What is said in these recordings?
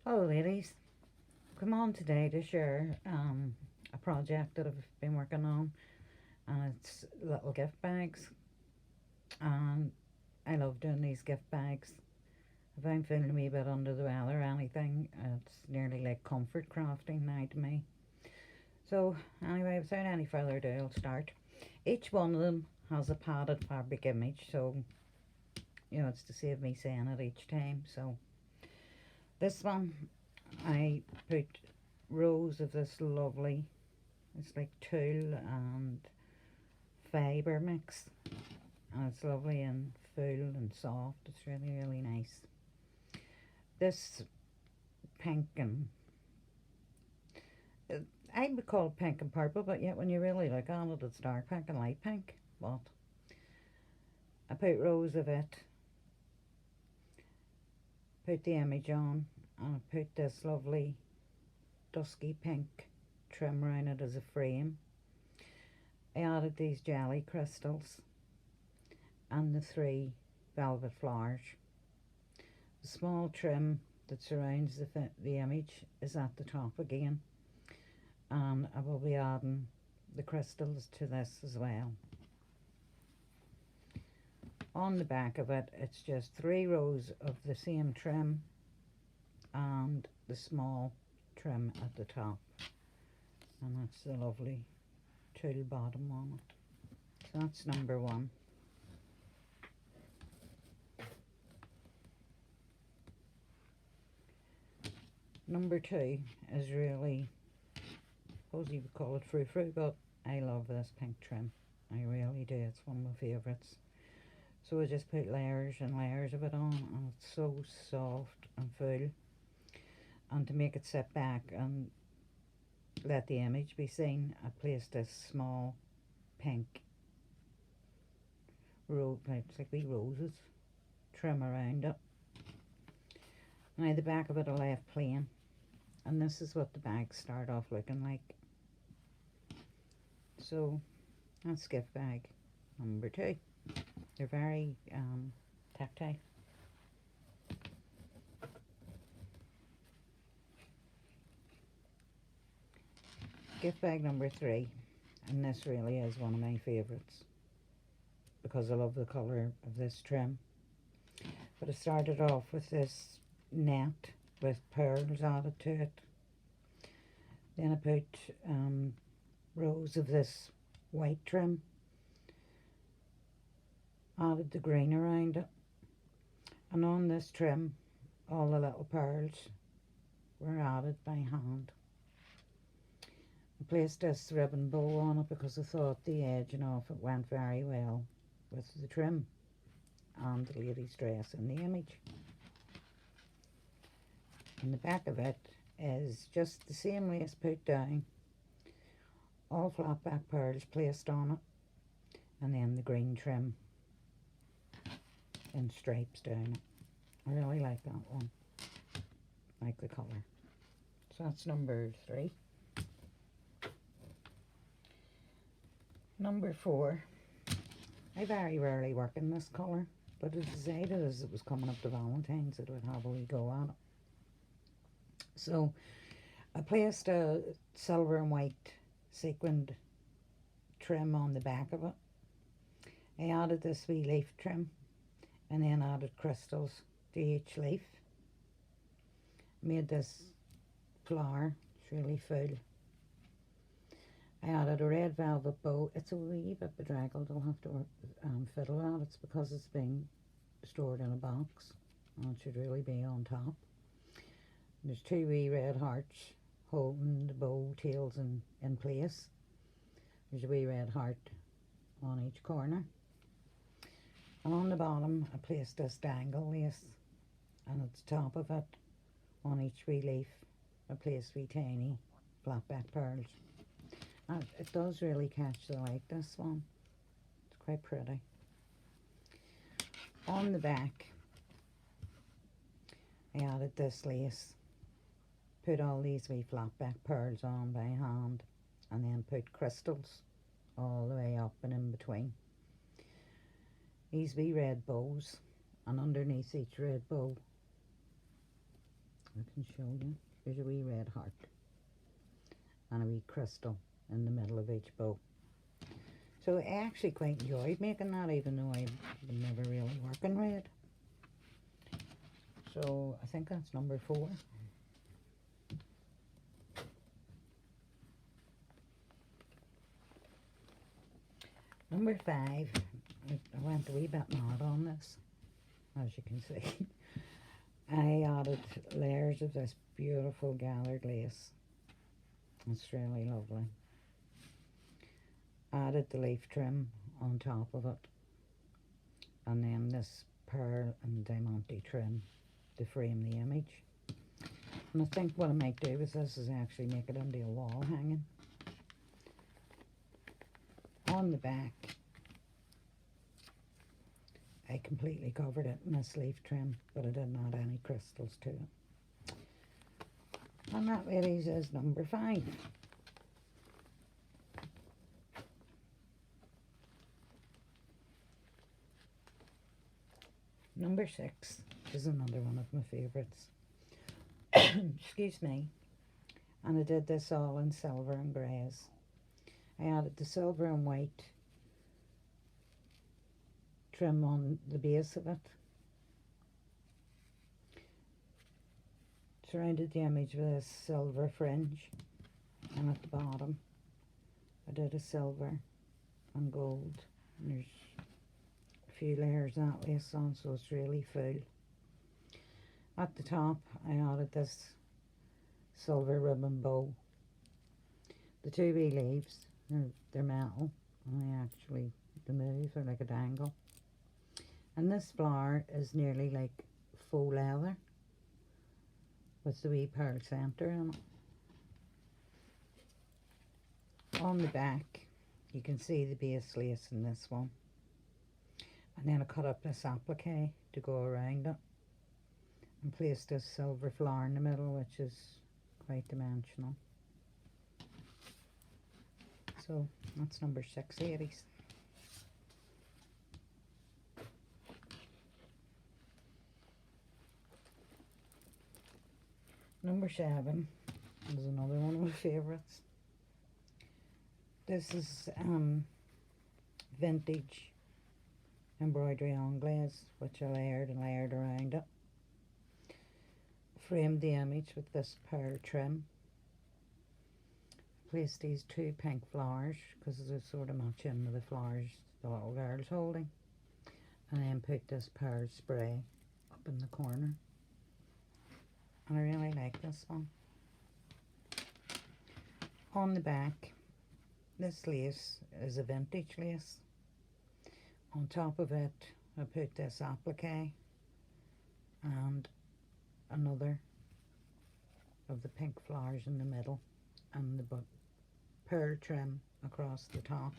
Hello, ladies. Come on today to share a project that I've been working on, and it's little gift bags. And I love doing these gift bags. If I'm feeling a wee bit under the weather or anything, it's nearly like comfort crafting now to me. So, anyway, without any further ado, I'll start. Each one of them has a padded fabric image, so it's to save me saying it each time. So, this one I put rows of this lovely, it's like tulle and fibre mix, and it's lovely and full and soft. It's really, really nice. This pink and uh, I would call it pink and purple, but yet when you really look at it, it's dark pink and light pink. But I put rows of it, put the image on, and I put this lovely dusky pink trim around it as a frame. I added these jelly crystals and the three velvet flowers. The small trim that surrounds the image is at the top again, and I will be adding the crystals to this as well. On the back of it, it's just 3 rows of the same trim and the small trim at the top, and that's the lovely tulle bottom on it. So that's number one. Number two is really, I suppose you would call it frou-frou, but I love this pink trim. I really do. It's one of my favourites. So I just put layers and layers of it on, and it's so soft and full. And to make it sit back and let the image be seen, I placed this small pink it's like wee roses, trim around it. Now the back of it I left plain, and this is what the bags start off looking like. So that's gift bag number two. They're very tactile. Gift bag number three, and this really is one of my favourites because I love the colour of this trim. But I started off with this net with pearls added to it. Then I put rows of this white trim, added the green around it, and on this trim all the little pearls were added by hand. I placed this ribbon bow on it because I thought the edging off it went very well with the trim and the lady's dress in the image. And the back of it is just the same lace put down, all flat back pearls placed on it, and then the green trim in stripes down it. I really like that one, like the colour. So that's number three. Number four, I very rarely work in this colour, but I decided as it was coming up to Valentine's it would have a wee go at it. So I placed a silver and white sequined trim on the back of it. I added this wee leaf trim and then added crystals to each leaf. Made this flower, it's really full. I added a red velvet bow. It's a wee bit bedraggled, I'll have to fiddle that. It's because it's being stored in a box and it should really be on top. There's 2 wee red hearts holding the bow tails in place. There's a wee red heart on each corner. And on the bottom I placed this dangle lace, and at the top of it, on each wee leaf, I placed wee tiny flat back pearls. And it does really catch the light, this one. It's quite pretty. On the back, I added this lace, put all these wee flat back pearls on by hand, and then put crystals all the way up and in between. These wee red bows, and underneath each red bow, can show you. There's a wee red heart and a wee crystal in the middle of each bow. So I actually quite enjoyed making that, even though I was never really working red. So I think that's number 4. Number 5, I went a wee bit mad on this, as you can see. I added layers of this beautiful gathered lace. It's really lovely. Added the leaf trim on top of it, and then this pearl and diamante trim to frame the image. And I think what I might do with this is actually make it into a wall hanging. On the back, I completely covered it in this leaf trim, but I didn't add any crystals to it. And that really is number 5. Number 6 is another one of my favourites. Excuse me. And I did this all in silver and greys. I added the silver and white trim on the base of it. Surrounded the image with a silver fringe, and at the bottom I did a silver and gold. And there's a few layers of that lace on, so it's really full. At the top I added this silver ribbon bow. The 2 wee leaves, they're metal, and they actually move, they're like a dangle. And this flower is nearly like faux leather with the wee pearl centre in it. On the back you can see the base lace in this one, and then I cut up this applique to go around it and place this silver flower in the middle, which is quite dimensional. So that's number 6, ladies. Number 7 is another one of my favourites. This is vintage embroidery anglaise, which I layered and layered around it. Framed the image with this pearl trim. Placed these 2 pink flowers because they sort of match in with the flowers the little girl's holding. And then put this pearl spray up in the corner. And I really like this one. On the back, this lace is a vintage lace. On top of it, I put this applique and another of the pink flowers in the middle, and the pearl trim across the top.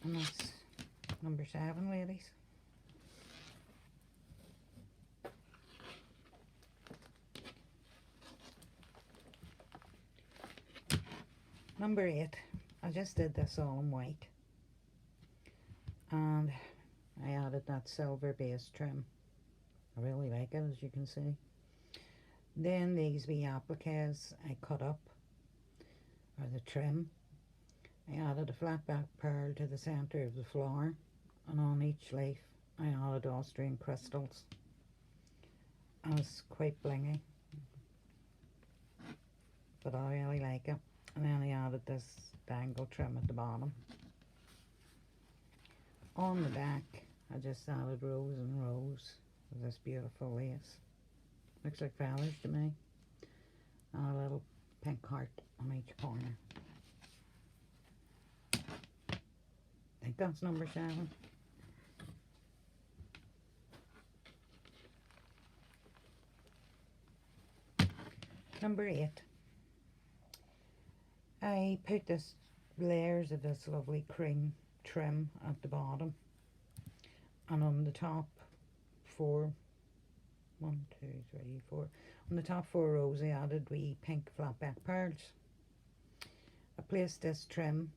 And that's number 7, ladies. Number 8, I just did this all in white, and I added that silver base trim. I really like it, as you can see. Then these wee appliques I cut up, or the trim. I added a flat back pearl to the centre of the flower, and on each leaf I added Austrian crystals. And it's quite blingy, but I really like it. And then I added this dangle trim at the bottom. On the back I just added rows and rows of this beautiful lace. Looks like feathers to me. And a little pink heart on each corner. I think that's number 7. Number 8. I put this layers of this lovely cream trim at the bottom, and on the top 4, 1, 2, 3, 4, on the top 4 rows I added wee pink flat back pearls. I placed this trim,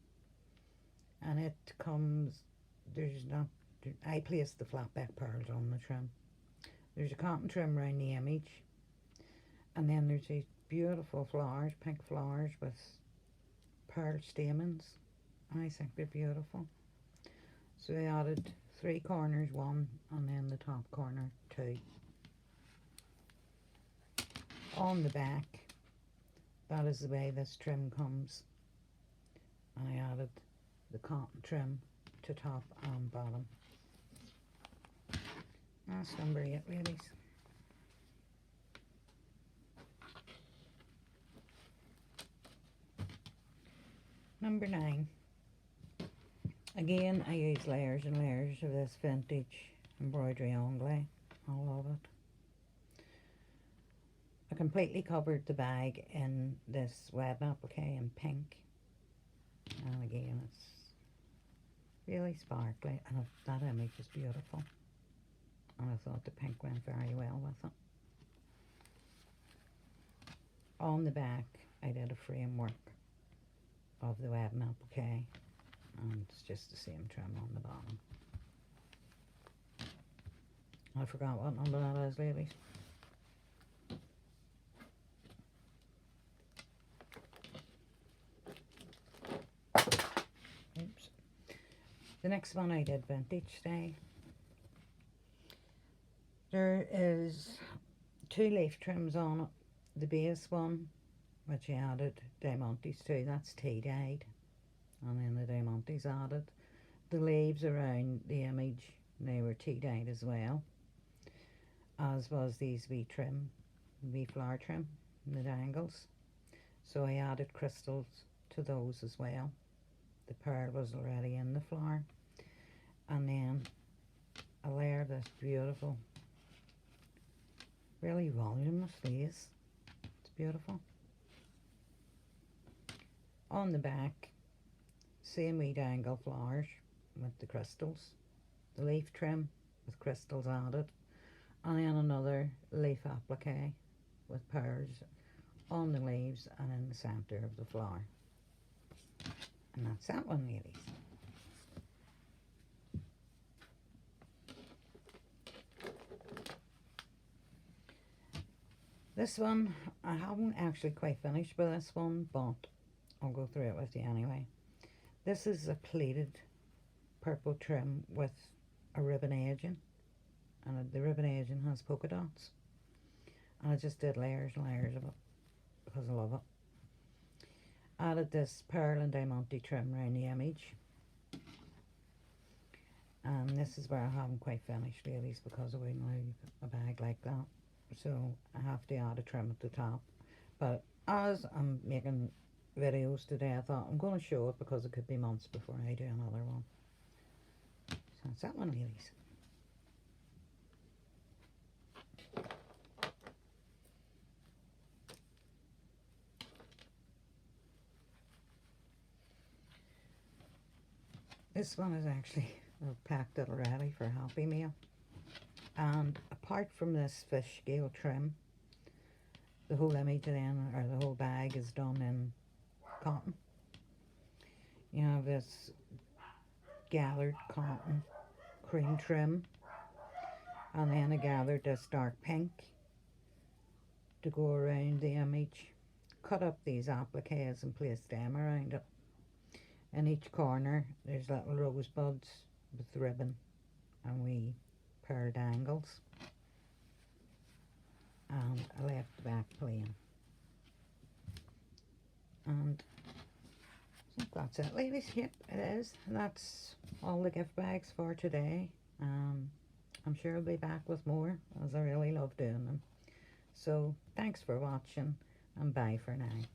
and it comes, I placed the flat back pearls on the trim. There's a cotton trim around the image, And then there's these beautiful flowers, pink flowers with pearl stamens. I think they're beautiful. So I added 3 corners, 1, and then the top corner 2. On the back, that is the way this trim comes. And I added the cotton trim to top and bottom. That's number 8, ladies. Number 9. Again, I use layers and layers of this vintage embroidery anglais. I love it. I completely covered the bag in this web applique in pink. And again, it's really sparkly, and that image is beautiful. And I thought the pink went very well with it. On the back, I did a framework of the web applique, and it's just the same trim on the bottom. I forgot what number that is, ladies. Oops. The next one I did vintage style. There is 2 leaf trims on it. The base one, which I added diamantes to, that's tea dyed, and then the diamantes added. The leaves around the image, they were tea dyed as well, as was these wee flower trim, the dangles. So I added crystals to those as well. The pearl was already in the flower, and then a layer of this beautiful, really voluminous lace. It's beautiful. On the back, same wee dangle flowers with the crystals, the leaf trim with crystals added, and then another leaf applique with pearls on the leaves and in the centre of the flower. And that's that one, ladies. This one, I haven't actually quite finished with this one, but I'll go through it with you anyway. This is a pleated purple trim with a ribbon edging, and the ribbon edging has polka dots. And I just did layers and layers of it because I love it. Added this pearl and diamante trim around the image. And this is where I haven't quite finished, ladies, because I wouldn't leave a bag like that. So I have to add a trim at the top. But as I'm making videos today, I thought I'm going to show it because it could be months before I do another one. So that's that one, ladies. This one is actually packed it already for Happy Meal. And apart from this fish scale trim, the whole image then, or the whole bag, is done in cotton. You have this gathered cotton cream trim, and then I gathered this dark pink to go around the image. Cut up these appliques and placed them around it. In each corner there's little rosebuds with ribbon and wee pearl dangles, and I left the back plain. And I think that's it, ladies. Yep, it is. That's all the gift bags for today. I'm sure I'll be back with more, as I really love doing them. So thanks for watching, and bye for now.